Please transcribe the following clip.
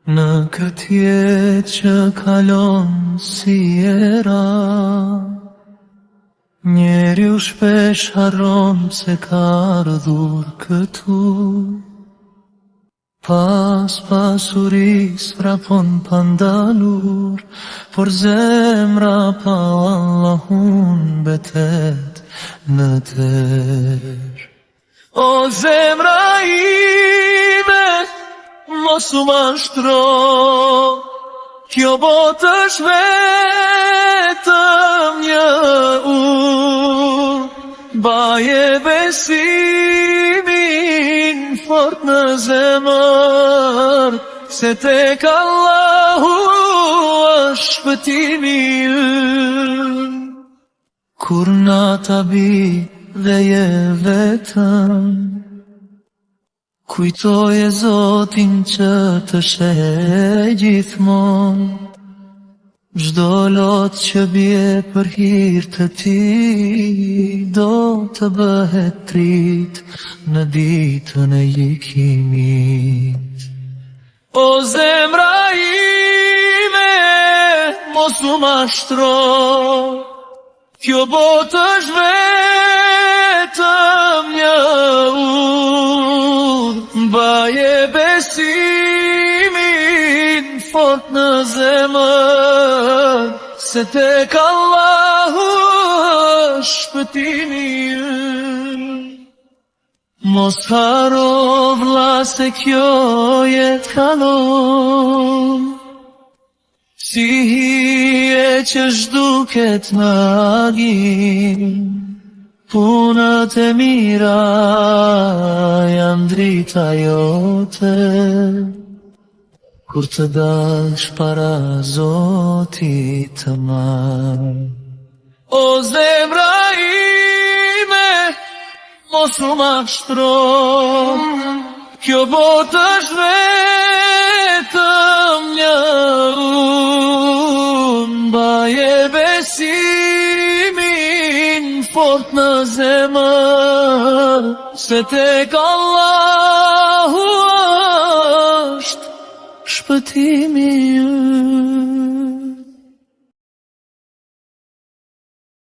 Në këtë jetë që kalon si era, njeri u shpesh harron se ka ardhur këtu. Pas pasuris rapon pandalur, por zemra pa Allahun betet në ter. O zemra ime, mos u mashtro, kjo botë është vetëm një baje besimin fort në zemër, se tek Allahu është shpëtimi ynë. Kur nata bi dhe je vetëm, kujtoje Zotin që të sheh gjithmonë. Çdo lot që bje për hir të ti, do të bëhet trit në ditën e gjykimit. O zemra ime, mos u mashtro, kjo botë është vetëm një baje besimin fort në zemër, se tek Allahu është shpëtimi ynë. Mos haro vlla se kjo jetë kalon, si hije që zhduket në agim. Punët e mira janë drita jote, kur të dalsh para Zotit të madh. O zemra ime, mos u mashtro, kjo botë është vetëm një baje besimin fort në zemër, se tek Allahu është shpëtimi ynë.